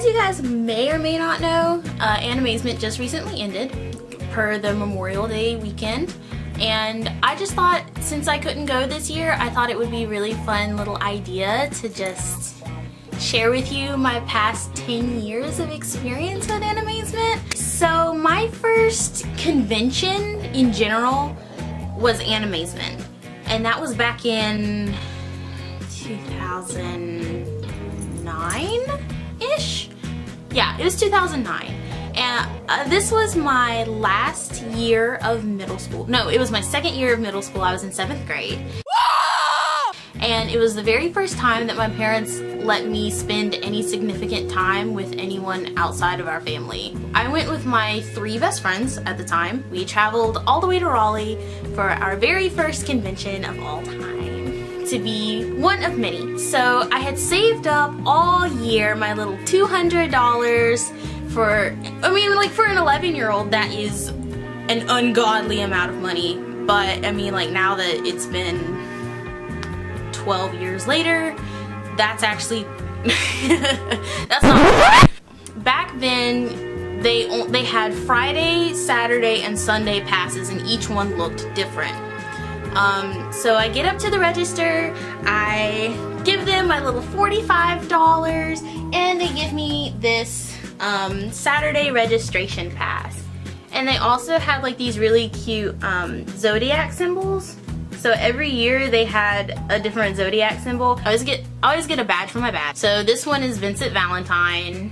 as you guys may or may not know, Animazement just recently ended per the Memorial Day weekend. And I just thought, since I couldn't go this year, I thought it would be a really fun little idea to just share with you my past 10 years of experience with Animazement. So my first convention in general was Animazement, and that was back in 2009-ish? Yeah, it was 2009. And this was my last year of middle school. No, it was my second year of middle school. I was in 7th grade. And it was the very first time that my parents let me spend any significant time with anyone outside of our family. I went with my 3 best friends at the time. We traveled all the way to Raleigh for our very first convention of all time, to be one of many. So I had saved up all year my little $200 for, I mean, like, for an 11-year-old, that is an ungodly amount of money. But I mean, like, now that it's been 12 years later, that's actually that's not back then. They had Friday, Saturday, and Sunday passes, and each one looked different. So I get up to the register, I give them my little $45, and they give me this Saturday registration pass. And they also had like these really cute zodiac symbols. So every year they had a different zodiac symbol. I always get a badge for my badge. So this one is Vincent Valentine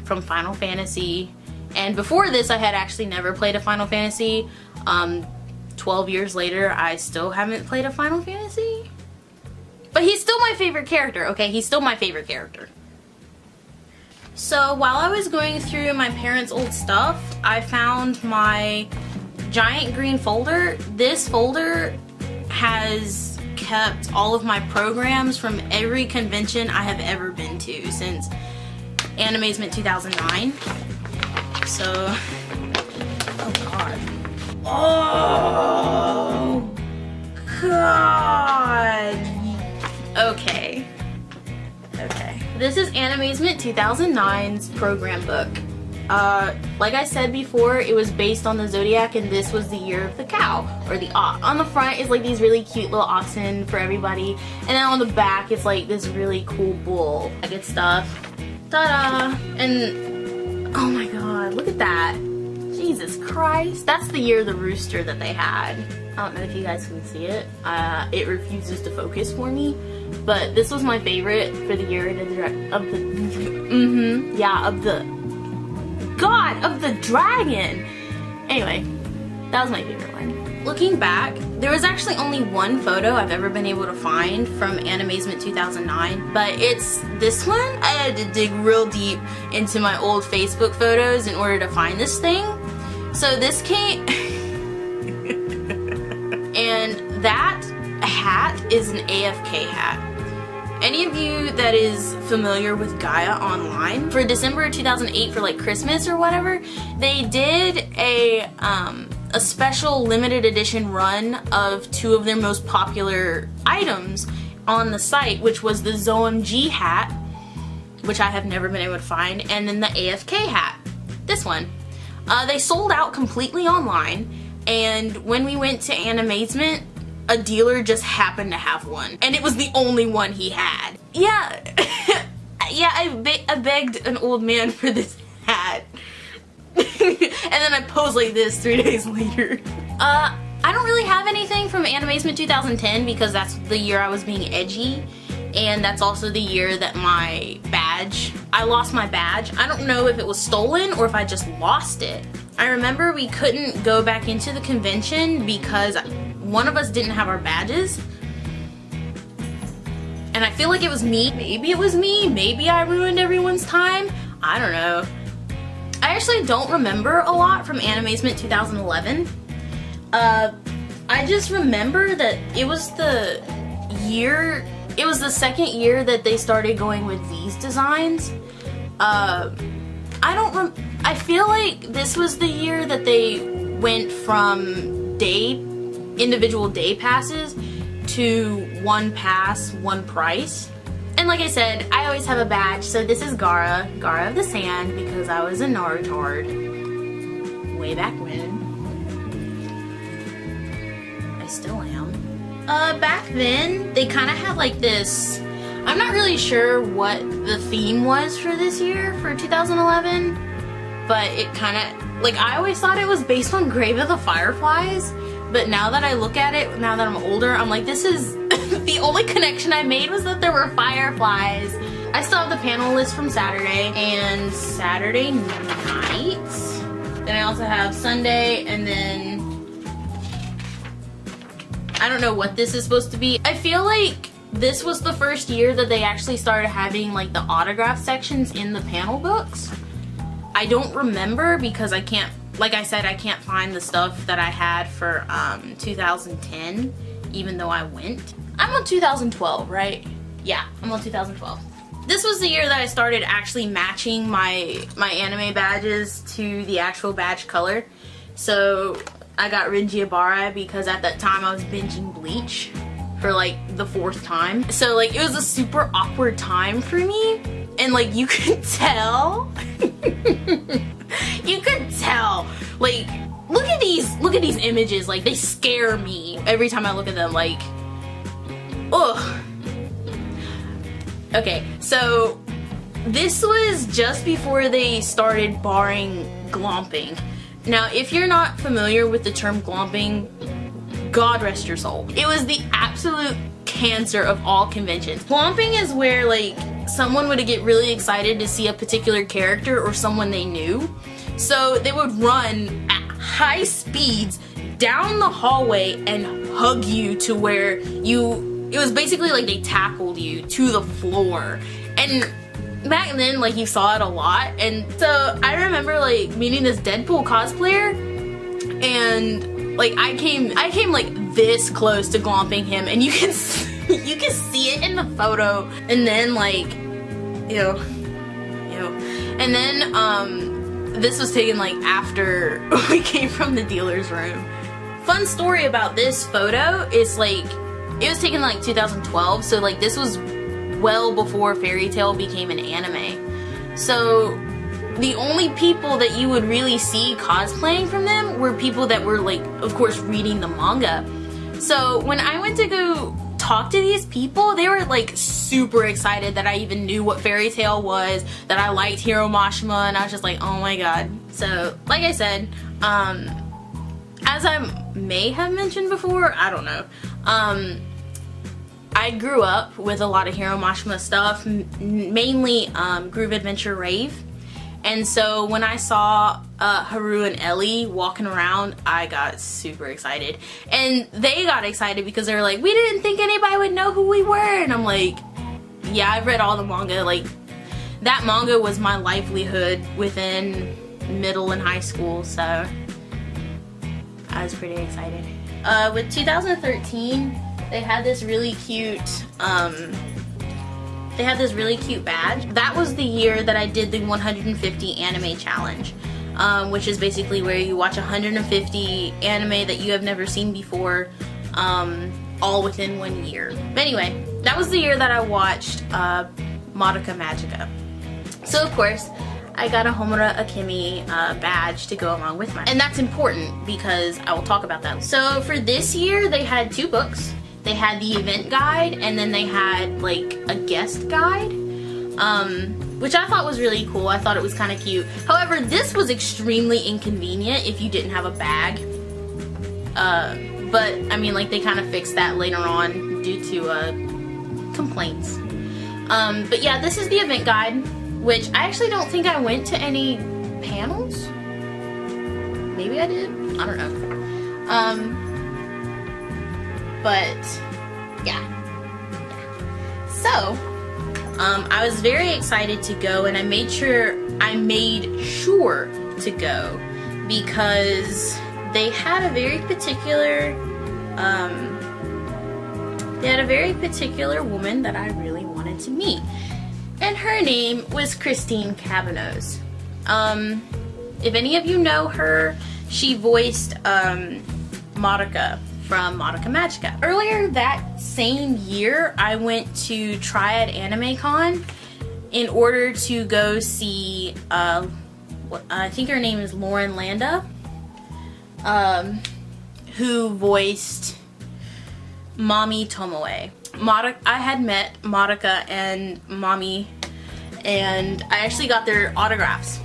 from Final Fantasy. And before this, I had actually never played a Final Fantasy. 12 years later, I still haven't played a Final Fantasy. But he's still my favorite character, okay? He's still my favorite character. So while I was going through my parents' old stuff, I found my giant green folder. This folder has kept all of my programs from every convention I have ever been to since Animazement 2009. So, oh god. Oh god. Okay. This is Animazement 2009's program book. Like I said before, it was based on the zodiac, and this was the year of the cow, or the ox. On the front is like these really cute little oxen for everybody, and then on the back it's like this really cool bull. Good stuff. Ta-da! And oh my god, look at that. Jesus Christ. That's the year of the rooster that they had. I don't know if you guys can see it. It refuses to focus for me. But this was my favorite for the year of the dragon. Anyway, that was my favorite one. Looking back, there was actually only one photo I've ever been able to find from Animazement 2009, but it's this one. I had to dig real deep into my old Facebook photos in order to find this thing. So this came, and that hat is an AFK hat. Any of you that is familiar with Gaia Online, for December 2008, for like Christmas or whatever, they did a special limited edition run of 2 of their most popular items on the site, which was the ZOMG hat, which I have never been able to find, and then the AFK hat, this one. They sold out completely online, and when we went to Animazement, a dealer just happened to have one, and it was the only one he had. Yeah, yeah, I begged an old man for this hat, and then I posed like this 3 days later. I don't really have anything from Animazement 2010 because that's the year I was being edgy, and that's also the year that I lost my badge. I don't know if it was stolen or if I just lost it. I remember we couldn't go back into the convention because one of us didn't have our badges, and I feel like it was me. Maybe it was me. Maybe I ruined everyone's time. I don't know. I actually don't remember a lot from Animazement 2011. I just remember that it was the second year that they started going with these designs. I feel like this was the year that they went from individual day passes to one pass, one price. And like I said, I always have a badge. So this is Gara of the Sand, because I was a Naruto way back when. I still am. Back then, they kind of had like this, I'm not really sure what the theme was for this year, for 2011, but it kind of, like, I always thought it was based on Grave of the Fireflies, but now that I look at it, now that I'm older, I'm like, this is, the only connection I made was that there were fireflies. I still have the panel list from Saturday and Saturday night. Then I also have Sunday, and then I don't know what this is supposed to be. I feel like this was the first year that they actually started having like the autograph sections in the panel books. I don't remember because I can't, like I said, I can't find the stuff that I had for 2010, even though I went. I'm on 2012, right? Yeah, I'm on 2012. This was the year that I started actually matching my anime badges to the actual badge color. So I got Rinjiabara because at that time I was binging Bleach for like the 4th time. So like it was a super awkward time for me, and like you could tell, you could tell, like look at these images, like they scare me every time I look at them, like, ugh. Okay, so this was just before they started barring glomping. Now, if you're not familiar with the term glomping, God rest your soul. It was the absolute cancer of all conventions. Glomping is where like someone would get really excited to see a particular character or someone they knew. So they would run at high speeds down the hallway and hug you to where it was basically like they tackled you to the floor. And back then, like, you saw it a lot. And so I remember like meeting this Deadpool cosplayer, and like I came like this close to glomping him, and you can see it in the photo. And then like ew. And then this was taken like after we came from the dealer's room. Fun story about this photo is like it was taken like 2012, so like this was well before Fairy Tail became an anime. So the only people that you would really see cosplaying from them were people that were like, of course, reading the manga. So when I went to go talk to these people, they were like super excited that I even knew what Fairy Tail was, that I liked Hiro Mashima, and I was just like, oh my god. So like I said, as I may have mentioned before, I don't know, I grew up with a lot of Hiro Mashima stuff, mainly Groove Adventure Rave. And so when I saw Haru and Ellie walking around, I got super excited. And they got excited because they were like, we didn't think anybody would know who we were. And I'm like, yeah, I've read all the manga. Like, that manga was my livelihood within middle and high school, so I was pretty excited. With 2013, they had this really cute, badge. That was the year that I did the 150 anime challenge, which is basically where you watch 150 anime that you have never seen before, all within 1 year. But anyway, that was the year that I watched Madoka Magica. So of course, I got a Homura Akemi badge to go along with mine. And that's important because I will talk about that. So for this year, they had 2 books. They had the event guide, and then they had like a guest guide, which I thought was really cool. I thought it was kind of cute. However, this was extremely inconvenient if you didn't have a bag. But I mean, like, they kind of fixed that later on due to complaints. But yeah, this is the event guide, which I actually don't think I went to any panels. Maybe I did. I don't know. But yeah. So I was very excited to go, and I made sure to go because they had a very particular woman that I really wanted to meet, and her name was Christine Cavanos. If any of you know her, she voiced Madoka from Madoka Magica. Earlier that same year, I went to Triad Anime Con in order to go see, I think her name is Lauren Landa, who voiced Mami Tomoe. I had met Madoka and Mami, and I actually got their autographs.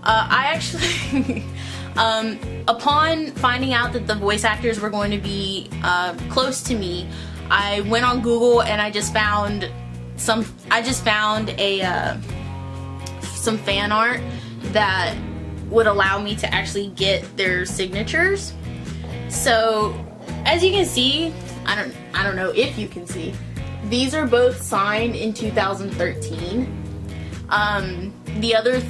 I actually, upon finding out that the voice actors were going to be close to me, I went on Google and I just found some fan art that would allow me to actually get their signatures. So as you can see, I don't know if you can see, these are both signed in 2013. The other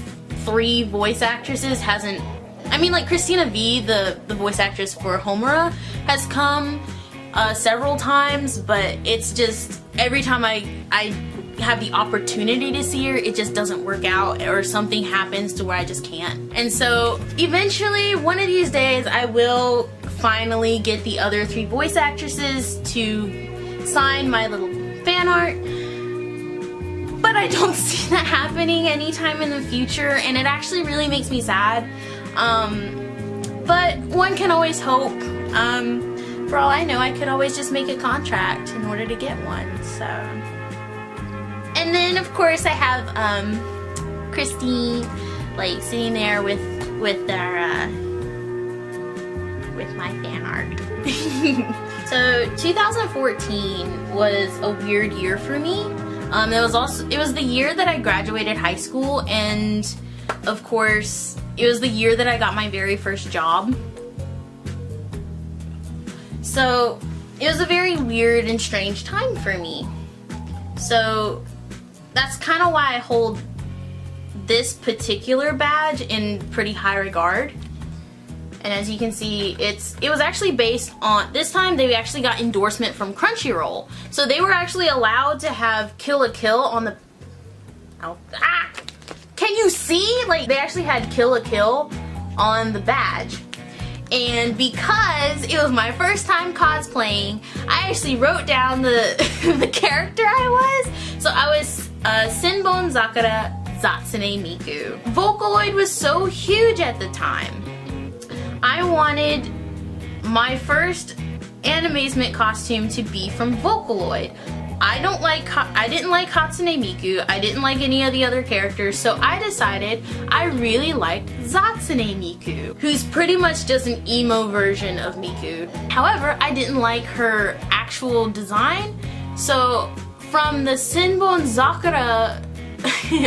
three voice actresses hasn't, I mean, like Christina V, the voice actress for Homura, has come several times, but it's just every time I have the opportunity to see her, it just doesn't work out, or something happens to where I just can't. And so eventually, one of these days, I will finally get the other three voice actresses to sign my little fan art, but I don't see that happening anytime in the future, and it actually really makes me sad. But one can always hope. For all I know, I could always just make a contract in order to get one, so. And then of course I have Christine, like, sitting there with their with my fan art. So 2014 was a weird year for me. It was the year that I graduated high school, and of course it was the year that I got my very first job. So it was a very weird and strange time for me. So that's kind of why I hold this particular badge in pretty high regard. And as you can see, it was actually based on, this time they actually got endorsement from Crunchyroll. So they were actually allowed to have Kill la Kill on the, can you see? Like, they actually had Kill la Kill on the badge. And because it was my first time cosplaying, I actually wrote down the character I was. So I was Senbon Zakura Zatsune Miku. Vocaloid was so huge at the time. I wanted my first Animazement costume to be from Vocaloid. I didn't like Hatsune Miku, I didn't like any of the other characters, so I decided I really liked Zatsune Miku, who's pretty much just an emo version of Miku. However, I didn't like her actual design, so from the Senbon Zakura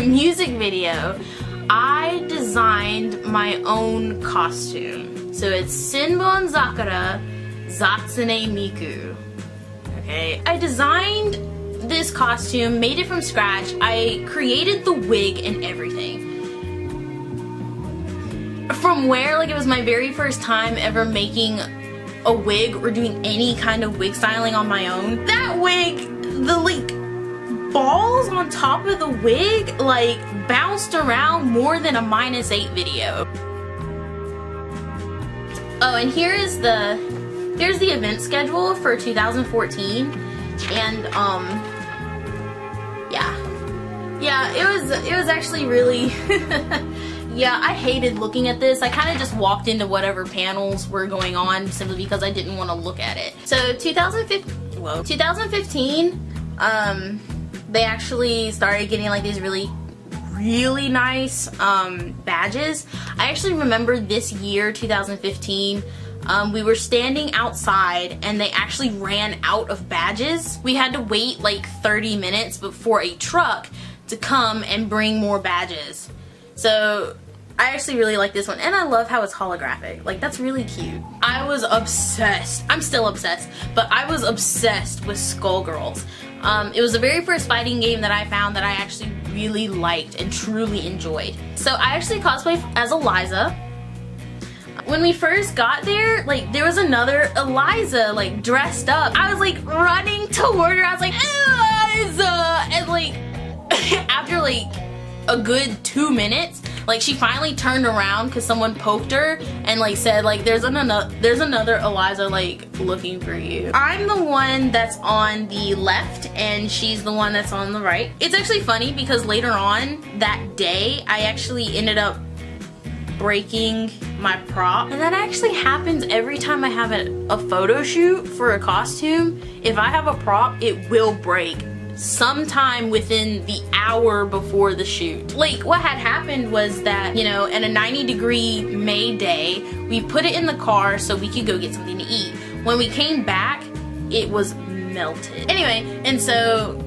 music video, I designed my own costume. So it's Senbon Zakura Zatsune Miku. Okay, I designed this costume, made it from scratch. I created the wig and everything. From where, like, it was my very first time ever making a wig or doing any kind of wig styling on my own. That wig, the like balls on top of the wig, like, bounced around more than a -8 video. Oh, and here's the event schedule for 2014, and yeah, it was actually really yeah, I hated looking at this. I kind of just walked into whatever panels were going on simply because I didn't want to look at it. So 2015, they actually started getting like these really nice badges. I actually remember this year, 2015, we were standing outside and they actually ran out of badges. We had to wait like 30 minutes before a truck to come and bring more badges. So I actually really like this one, and I love how it's holographic. Like, that's really cute. I was obsessed. I'm still obsessed, but I was obsessed with Skullgirls. It was the very first fighting game that I found that I actually really liked and truly enjoyed. So I actually cosplayed as Eliza. When we first got there, like, there was another Eliza, like, dressed up. I was like running toward her. I was like, Eliza! And like, after like a good 2 minutes, Like, she finally turned around because someone poked her and like said like there's another Eliza like looking for you. I'm the one that's on the left and she's the one that's on the right. It's actually funny because later on that day I actually ended up breaking my prop, and that actually happens every time I have a photo shoot for a costume. If I have a prop, it will break sometime within the hour before the shoot. Like, what had happened was that, you know, in a 90-degree May day, we put it in the car so we could go get something to eat. When we came back, it was melted. Anyway, and so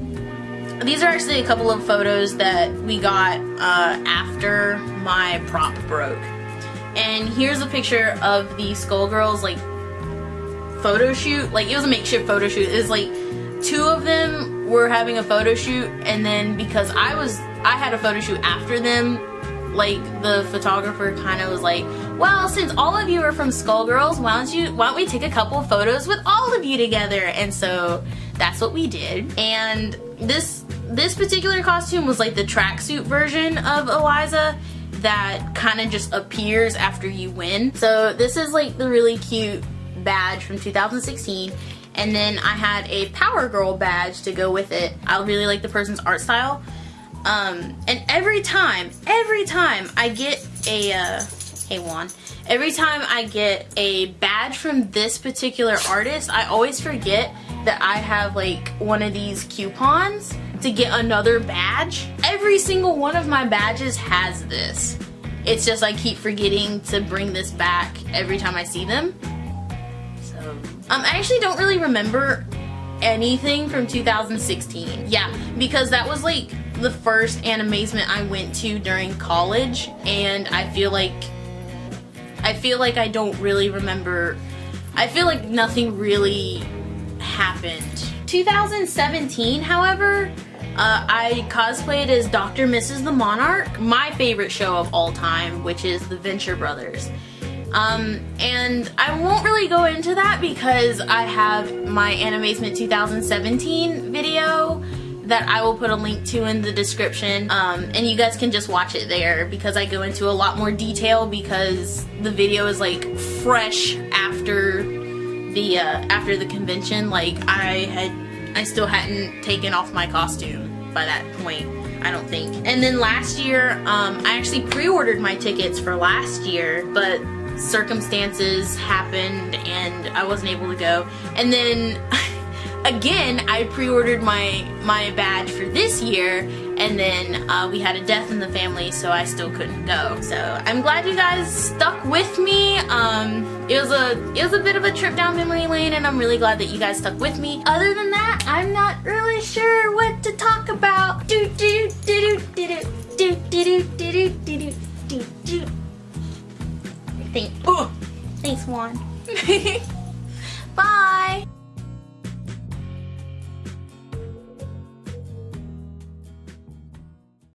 these are actually a couple of photos that we got after my prop broke. And here's a picture of the Skullgirls like photo shoot. Like, it was a makeshift photo shoot. It was like 2 of them were having a photo shoot, and then because I had a photo shoot after them, like the photographer kind of was like, well, since all of you are from Skullgirls, why don't we take a couple of photos with all of you together? And so that's what we did. And this particular costume was like the tracksuit version of Eliza that kind of just appears after you win. So this is like the really cute badge from 2016. And then I had a Power Girl badge to go with it. I really like the person's art style. And every time I get a, hey Juan, every time I get a badge from this particular artist, I always forget that I have like one of these coupons to get another badge. Every single one of my badges has this. It's just I keep forgetting to bring this back every time I see them. I actually don't really remember anything from 2016. Yeah, because that was like the first Animazement I went to during college, and I feel like I don't really remember. I feel like nothing really happened. 2017, however, I cosplayed as Dr. Mrs. the Monarch, my favorite show of all time, which is the Venture Brothers. And I won't really go into that because I have my Animazement 2017 video that I will put a link to in the description, and you guys can just watch it there because I go into a lot more detail because the video is like fresh after the convention. Like, I still hadn't taken off my costume by that point, I don't think. And then last year, I actually pre-ordered my tickets for last year, but circumstances happened and I wasn't able to go. And then again, I pre-ordered my badge for this year, and then we had a death in the family, so I still couldn't go. So I'm glad you guys stuck with me. It was a bit of a trip down memory lane, and I'm really glad that you guys stuck with me. Other than that, I'm not really sure what to talk about. Thanks, Juan. Bye.